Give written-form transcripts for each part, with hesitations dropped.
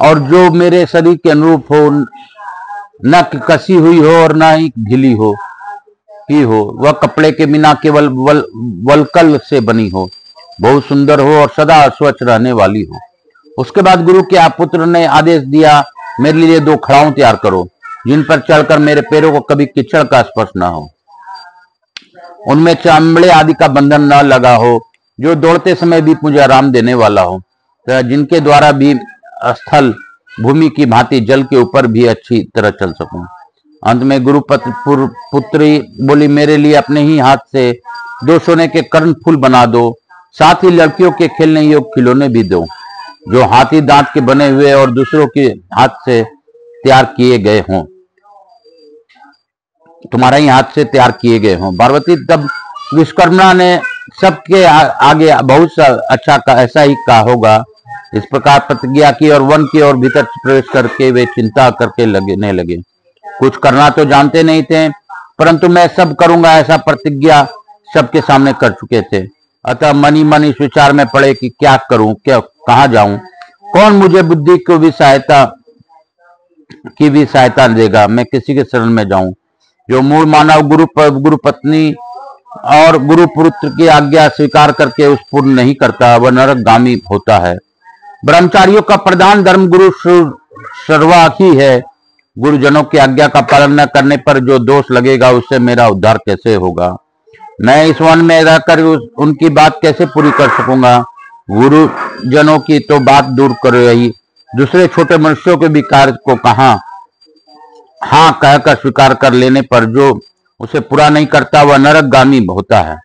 और जो मेरे शरीर के अनुरूप हो, न कसी हुई हो और न ही ढीली हो ही हो, वह कपड़े के बिना केवल वलकल से बनी हो, बहुत सुंदर हो और सदा स्वच्छ रहने वाली हो। उसके बाद गुरु के आप पुत्र ने आदेश दिया, मेरे लिए 2 खड़ाऊं तैयार करो, जिन पर चढ़कर मेरे पैरों को कभी कीचड़ का स्पर्श न हो, उनमें चमड़े आदि का बंधन न लगा हो, जो दौड़ते समय भी मुझे आराम देने वाला हो, जिनके द्वारा भी स्थल भूमि की भांति जल के ऊपर भी अच्छी तरह चल सकूं। अंत में गुरु पुत्री बोली, मेरे लिए अपने ही हाथ से 2 सोने के कर्ण फूल बना दो, साथ ही लड़कियों के खेलने योग्य खिलौने भी दो, जो हाथी दांत के बने हुए और दूसरों के हाथ से तैयार किए गए हों, तुम्हारा ही हाथ से तैयार किए गए हों। पार्वती तब विश्वकर्मा ने सबके आगे बहुत अच्छा ऐसा ही कहा होगा, इस प्रकार प्रतिज्ञा की और वन की ओर भीतर प्रवेश करके वे चिंता करके लगने लगे। कुछ करना तो जानते नहीं थे, परंतु मैं सब करूंगा ऐसा प्रतिज्ञा सबके सामने कर चुके थे। अतः मन ही मन इस विचार में पड़े कि क्या करूं, क्या कहां जाऊं, कौन मुझे बुद्धि को भी सहायता देगा, मैं किसी के शरण में जाऊं। जो मूल मानव गुरु पत्नी और गुरु पुत्र की आज्ञा स्वीकार करके उस पूर्ण नहीं करता, वह नरकगामी होता है। ब्रह्मचारियों का प्रधान धर्म गुरु सर्वा ही है। गुरुजनों की आज्ञा का पालन न करने पर जो दोष लगेगा, उससे मेरा उद्धार कैसे होगा? मैं इस वन में रहकर उनकी बात कैसे पूरी कर सकूंगा? गुरुजनों की तो बात दूर कर रही, दूसरे छोटे मनुष्यों के भी कार्य को कहां हाँ कहकर स्वीकार कर लेने पर जो उसे पूरा नहीं करता, वह नरकगामी होता है।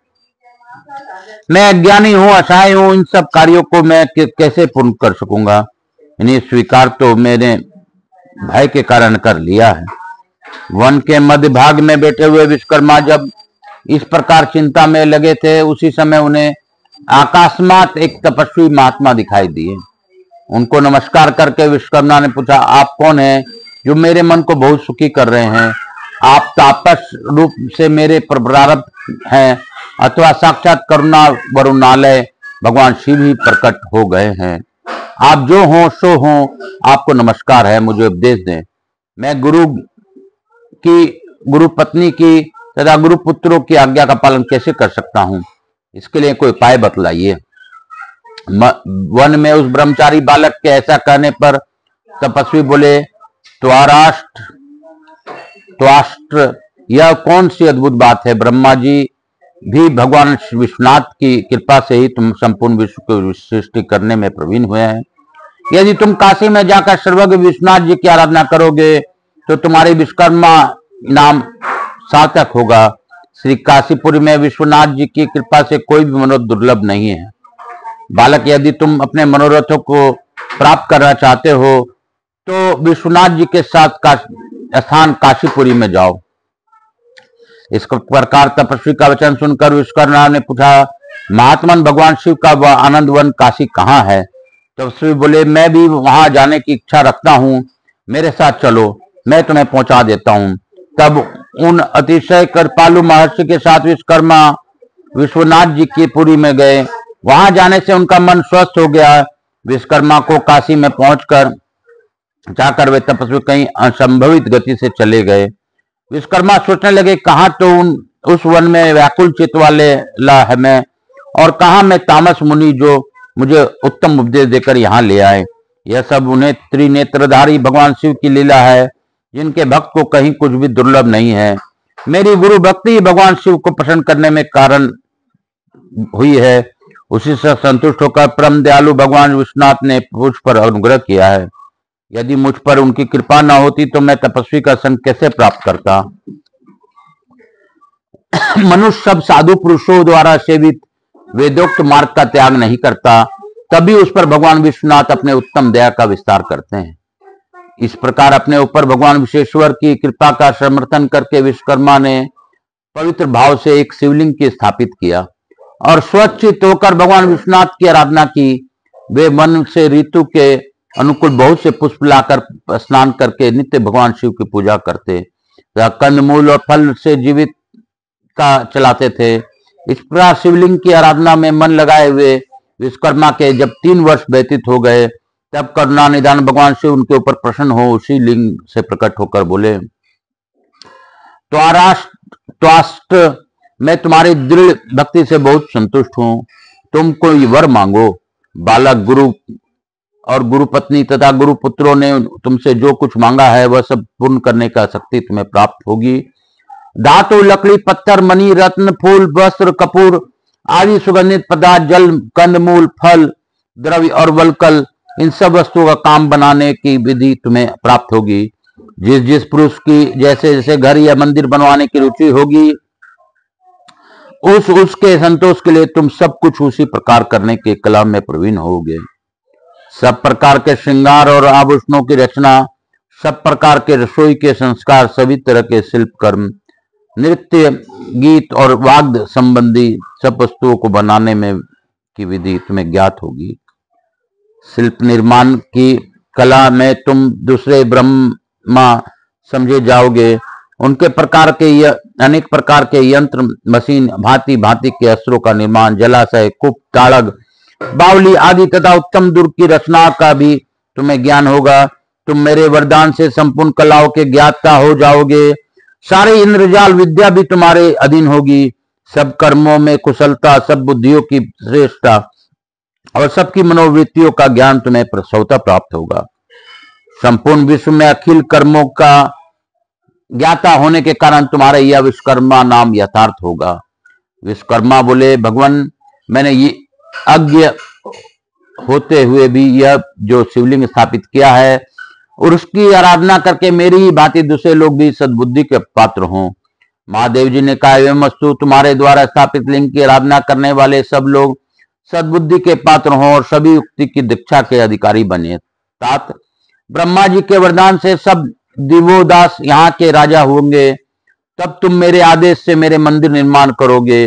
मैं अज्ञानी हूं, असहाय हूं, इन सब कार्यों को मैं कैसे पूर्ण कर सकूंगा? इन्हें स्वीकार तो मेरे भय के कारण कर लिया है। वन के मध्य भाग में बैठे हुए विश्वकर्मा जब इस प्रकार चिंता में लगे थे, उसी समय उन्हें आकाशमात एक तपस्वी महात्मा दिखाई दिए। उनको नमस्कार करके विश्वकर्मा ने पूछा, आप कौन हैं जो मेरे मन को बहुत सुखी कर रहे हैं? आप तापस रूप से मेरे प्रारब्ध हैं अथवा साक्षात करुणा वरुणालय भगवान शिव ही प्रकट हो गए हैं? आप जो हो सो हो, आपको नमस्कार है, मुझे उपदेश दें। मैं गुरु पत्नी की तथा गुरु पुत्रों की आज्ञा का पालन कैसे कर सकता हूं? इसके लिए कोई उपाय बतलाइए। वन में उस ब्रह्मचारी बालक के ऐसा कहने पर तपस्वी बोले, त्वाष्ट्र यह कौन सी अद्भुत बात है? ब्रह्मा जी भी भगवान विश्वनाथ की कृपा से ही तुम संपूर्ण विश्व को सृष्टि करने में प्रवीण हुए हैं। यदि तुम काशी में जाकर सर्वज्ञ विश्वनाथ जी की आराधना करोगे तो तुम्हारे विश्वकर्मा नाम सार्थक होगा। श्री काशीपुरी में विश्वनाथ जी की कृपा से कोई भी मनोरथ दुर्लभ नहीं है। बालक, यदि तुम अपने मनोरथों को प्राप्त करना चाहते हो तो विश्वनाथ जी के साथ स्थान काशीपुरी में जाओ। इस प्रकार तपस्वी का वचन सुनकर विश्वकर्मा ने पूछा, महात्मन भगवान शिव का वह आनंद वन काशी कहाँ है? तपस्वी बोले, मैं भी वहां जाने की इच्छा रखता हूं, मेरे साथ चलो, मैं तुम्हें पहुंचा देता हूं। तब उन अतिशय कृपालु महर्षि के साथ विश्वकर्मा विश्वनाथ जी की पुरी में गए। वहां जाने से उनका मन स्वस्थ हो गया। विश्वकर्मा को काशी में पहुंचकर जाकर वे तपस्वी कहीं असंभवित गति से चले गए। विश्वकर्मा सोचने लगे, कहां तो उस वन में व्याकुल चित्त वाले है मैं, और कहां मैं तामस मुनि जो मुझे उत्तम उपदेश देकर यहाँ ले आए। यह सब उन्हें त्रिनेत्रधारी भगवान शिव की लीला है, जिनके भक्त को कहीं कुछ भी दुर्लभ नहीं है। मेरी गुरु भक्ति ही भगवान शिव को प्रसन्न करने में कारण हुई है। उसी से संतुष्ट होकर परम दयालु भगवान विश्वनाथ ने मुझ पर अनुग्रह किया है। यदि मुझ पर उनकी कृपा न होती तो मैं तपस्वी का संग कैसे प्राप्त करता? मनुष्य सब साधु पुरुषों द्वारा सेवित वेदोक्त मार्ग का त्याग नहीं करता, तभी उस पर भगवान विश्वनाथ अपने उत्तम दया का विस्तार करते हैं। इस प्रकार अपने ऊपर भगवान विश्वेश्वर की कृपा का समर्थन करके विश्वकर्मा ने पवित्र भाव से एक शिवलिंग की स्थापित किया और स्वच्छ होकर भगवान विश्वनाथ की आराधना की। वे मन से ऋतु के अनुकूल बहुत से पुष्प लाकर स्नान करके नित्य भगवान शिव की पूजा करते, कंदमूल और फल से जीवित का चलाते थे। इस प्रकार शिवलिंग की आराधना में मन लगाए हुए विश्वकर्मा के जब 3 वर्ष व्यतीत हो गए, तब करुणा निधान भगवान शिव उनके ऊपर प्रसन्न हो उसी लिंग से प्रकट होकर बोले, त्वाष्ट मैं तुम्हारी दृढ़ भक्ति से बहुत संतुष्ट हूं। तुम कोई वर मांगो। बालक गुरु और गुरु पत्नी तथा गुरु पुत्रों ने तुमसे जो कुछ मांगा है वह सब पूर्ण करने का शक्ति तुम्हें प्राप्त होगी। धातु, लकड़ी, पत्थर, मणि, रत्न, फूल, वस्त्र, कपूर आदि सुगंधित पदार्थ, जल, कंदमूल, फल, द्रव्य और वल्कल, इन सब वस्तुओं का काम बनाने की विधि तुम्हें प्राप्त होगी। जिस जिस पुरुष की जैसे जैसे घर या मंदिर बनवाने की रुचि होगी उसके संतोष के लिए तुम सब कुछ उसी प्रकार करने के कला में प्रवीण होगे। सब प्रकार के श्रृंगार और आभूषणों की रचना, सब प्रकार के रसोई के संस्कार, सभी तरह के शिल्प कर्म, नृत्य, गीत और वाद्य संबंधी सब वस्तुओं को बनाने में की विधि तुम्हें ज्ञात होगी। शिल्प निर्माण की कला में तुम दूसरे ब्रह्मा समझे जाओगे। उनके अनेक प्रकार के यंत्र, मशीन, भांति भांति के अस्त्रों का निर्माण, जलाशय, कूप, ताड़ग, बावली आदि तथा उत्तम दुर्ग की रचना का भी तुम्हें ज्ञान होगा। तुम मेरे वरदान से संपूर्ण कलाओं के ज्ञाता हो जाओगे। सारी इंद्रजाल विद्या भी तुम्हारे अधीन होगी। सब कर्मों में कुशलता, सब बुद्धियों की श्रेष्ठता और सबकी मनोवृत्तियों का ज्ञान तुम्हें प्रसवता प्राप्त होगा। संपूर्ण विश्व में अखिल कर्मों का ज्ञाता होने के कारण तुम्हारा यह विश्वकर्मा नाम यथार्थ होगा। विश्वकर्मा बोले, भगवान मैंने ये अज्ञ होते हुए भी यह जो शिवलिंग स्थापित किया है और उसकी आराधना करके मेरी ही भांति दूसरे लोग भी सद्बुद्धि के पात्र हों। महादेव जी ने कहा, एवं वस्तु तुम्हारे द्वारा स्थापित लिंग की आराधना करने वाले सब लोग सद्बुद्धि के पात्र हों और सभी युक्ति की दीक्षा के अधिकारी बने। तात ब्रह्मा जी के वरदान से सब दिवोदास यहाँ के राजा होंगे। तब तुम मेरे आदेश से मेरे मंदिर निर्माण करोगे।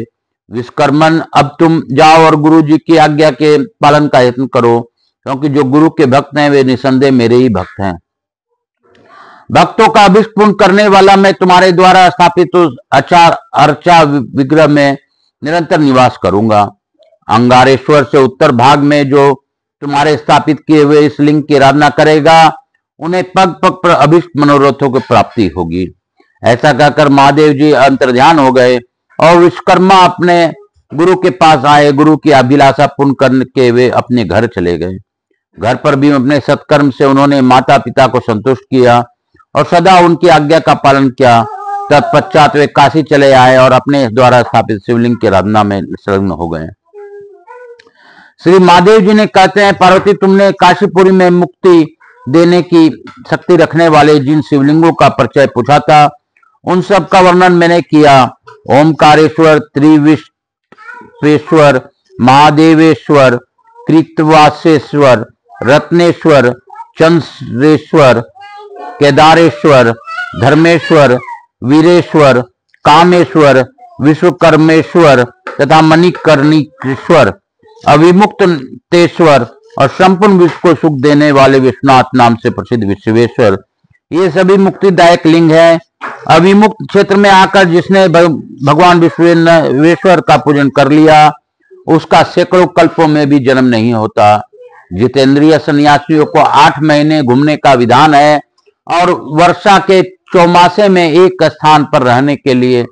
विश्वकर्मन, अब तुम जाओ और गुरु जी की आज्ञा के पालन का यत्न करो, क्योंकि जो गुरु के भक्त हैं वे निसंदेह मेरे ही भक्त हैं। भक्तों का अभिष्ट पूर्ण करने वाला मैं तुम्हारे द्वारा स्थापित उस अर्चा विग्रह में निरंतर निवास करूंगा। अंगारेश्वर से उत्तर भाग में जो तुम्हारे स्थापित किए हुए इस लिंग की आराधना करेगा उन्हें पग पग पर अभिष्ट मनोरथों की प्राप्ति होगी। ऐसा कहकर महादेव जी अंतर्ध्यान हो गए और विश्वकर्मा अपने गुरु के पास आए। गुरु की अभिलाषा पूर्ण करके वे अपने घर चले गए। घर पर भी अपने सत्कर्म से उन्होंने माता पिता को संतुष्ट किया और सदा उनकी आज्ञा का पालन किया। तत्पश्चात वे काशी चले आए और अपने द्वारा स्थापित शिवलिंग की आराधना में संलग्न हो गए। श्री महादेव जी ने कहते हैं, पार्वती तुमने काशीपुरी में मुक्ति देने की शक्ति रखने वाले जिन शिवलिंगों का परिचय पूछा था उन सब का वर्णन मैंने किया। ओमकारेश्वर, त्रिविश्वेश्वर, महादेवेश्वर, कृतवासेश्वर, रत्नेश्वर, चंद्रेश्वर, केदारेश्वर, धर्मेश्वर, वीरेश्वर, कामेश्वर, विश्वकर्मेश्वर तथा मणिकर्णिकेश्वर, अविमुक्तेश्वर और संपूर्ण विश्व को सुख देने वाले विश्वनाथ नाम से प्रसिद्ध विश्वेश्वर, ये सभी मुक्तिदायक लिंग है। अविमुक्त क्षेत्र में आकर जिसने भगवान विश्वेश्वर का पूजन कर लिया उसका सैकड़ों कल्पों में भी जन्म नहीं होता। जितेंद्रिय सन्यासियों को 8 महीने घूमने का विधान है और वर्षा के चौमासे में एक स्थान पर रहने के लिए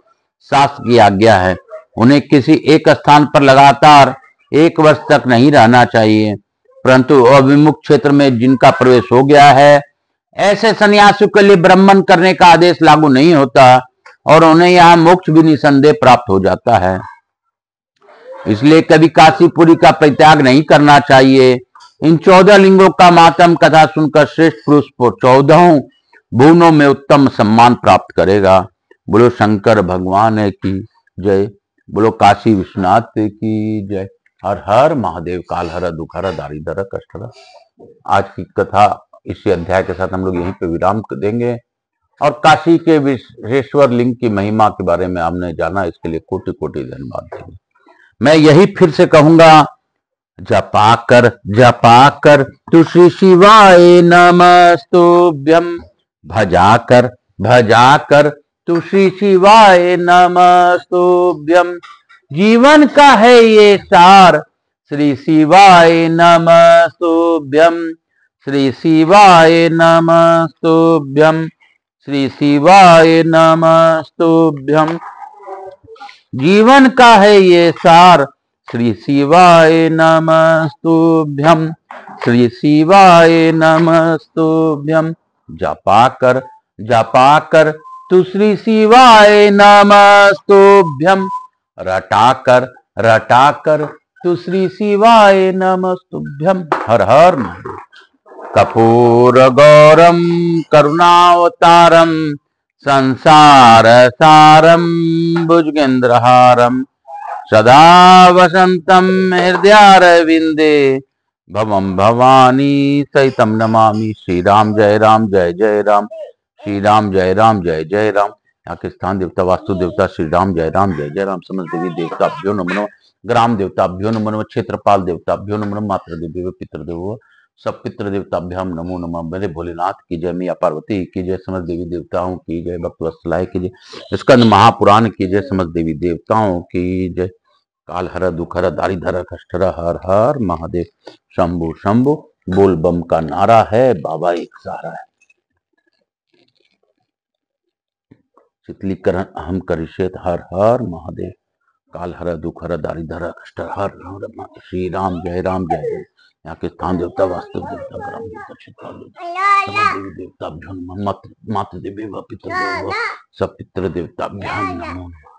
शास्त्र की आज्ञा है। उन्हें किसी एक स्थान पर लगातार 1 वर्ष तक नहीं रहना चाहिए, परंतु अविमुक्त क्षेत्र में जिनका प्रवेश हो गया है ऐसे सन्यासियों के लिए ब्राह्मण करने का आदेश लागू नहीं होता और उन्हें यहाँ मोक्ष भी निसंदेह प्राप्त हो जाता है। इसलिए कभी काशीपुरी का परित्याग नहीं करना चाहिए। इन 14 लिंगों का मातम कथा सुनकर श्रेष्ठ पुरुष को 14 भुवनों में उत्तम सम्मान प्राप्त करेगा। बोलो शंकर भगवान की जय, बोलो काशी विश्वनाथ की जय। हर हर महादेव। काल हर दुख हर दारिद्र कष्ट हर। आज की कथा इसी अध्याय के साथ हम लोग यहीं पे विराम देंगे और काशी के विश्वेश्वर लिंग की महिमा के बारे में हमने जाना, इसके लिए कोटि कोटि धन्यवाद देंगे। मैं यही फिर से कहूंगा, जपा कर तु श्री शिवाय नमस्तुभ्यम, भजा कर तु श्री शिवाय नमस्तुभ्यम। जीवन का है ये सार, श्री शिवाय नमस्तुभ्यम। श्री शिवाय नमस्तुभ्यं, श्री शिवाय नमस्तुभ्यं। जीवन का है ये सार, श्री शिवाय नमस्तुभ्यं, श्री शिवाय नमस्तुभ्यं। जपा कर तू श्री शिवाय नमस्तुभ्यं, रटा कर तू श्री शिवाय नमस्तुभ्यं। हर हर महादेव। कपूर गौरम करुणावतारम संसार सारम भुजगेंद्रहारम सदा वसंतम हृदयारविंदे भवम भवानी सहितम नमामि। श्री राम जय राम जय जय राम, श्री राम जय राम जय जय राम। यहाँ के स्थान देवता वास्तु देवता श्री राम जय राम जय जय राम। समस्त देवी देवताभ्यो नमो नमः, ग्राम देवताभ्यो नमो नमः, क्षेत्रपाल देवताभ्यो नमो नमः, मातृदेवो पितृदेवो सब पितृ देवताभ्याम नमो नमः। मेरे भोलेनाथ की जय, मैया पार्वती की जय, समस्त देवी देवताओं की जय, भक्त वत्सलाय की जय, स्कंद महापुराण की जय, समस्त देवी देवताओं की जय। काल हर दुख हर दारी धर कष्ट हर हर महादेव। शंभु शंभु बोल बम का नारा है, बाबा एक सहारा है। शीतलीकरण अहम करिष्येत, हर हर महादेव। काल हर दुख हर दारी धर कष्ट हर हर। श्री राम जय राम जय जय। यहाँ के स्थान देवता वास्तु देवता ग्राम देवता क्षेत्रपाल देवी देवताभ्यो नमः, मातृ देवी व पितृदेव सब पितृ देवताभ्याम नमो नमः।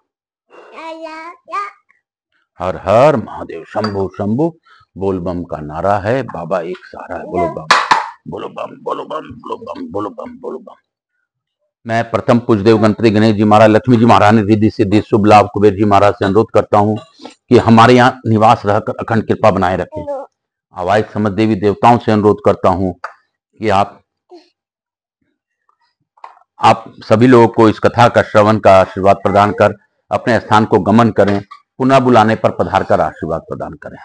हर हर महादेव। शंभु शंभु बोल बम का नारा है, बाबा एक सहारा है। बोलो बम बोलो बम बोलो बम बोलो बम बोलो बम बोलो बम। मैं प्रथम पूजदेव गणपति गणेश जी महाराज, लक्ष्मी जी महाराज, रिद्धि सिद्धि शुभ लाभ कुबेर जी महाराज से अनुरोध करता हूँ कि हमारे यहाँ निवास रहकर अखंड कृपा बनाए रखें। आवाज समझ देवी देवताओं से अनुरोध करता हूँ कि आप सभी लोगों को इस कथा का श्रवण का आशीर्वाद प्रदान कर अपने स्थान को गमन करें, पुनः बुलाने पर पधार कर आशीर्वाद प्रदान करें।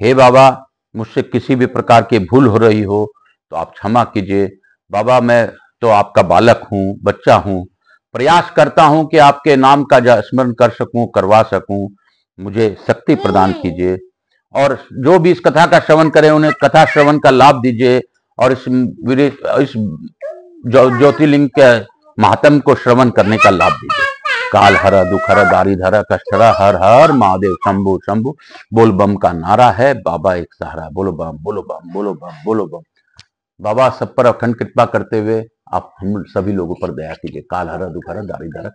हे बाबा, मुझसे किसी भी प्रकार की भूल हो रही हो तो आप क्षमा कीजिए। बाबा, मैं तो आपका बालक हूँ, बच्चा हूँ, प्रयास करता हूँ कि आपके नाम का स्मरण कर सकूं, करवा सकूं। मुझे शक्ति प्रदान कीजिए और जो भी इस कथा का श्रवण करें उन्हें कथा श्रवण का लाभ दीजिए और इस ज्योतिर्लिंग के महात्म को श्रवण करने का लाभ दीजिए। काल हर दुख हर दारी धर कष्ट हर हर महादेव। शंभु शंभु बोल बम का नारा है, बाबा एक सहारा। बोलो बम बोलो बम बोलो बम बोलो बम। बाबा सब पर अखंड कृपा करते हुए आप हम सभी लोगों पर दया कीजिए। काल हर दुख हर दारी धर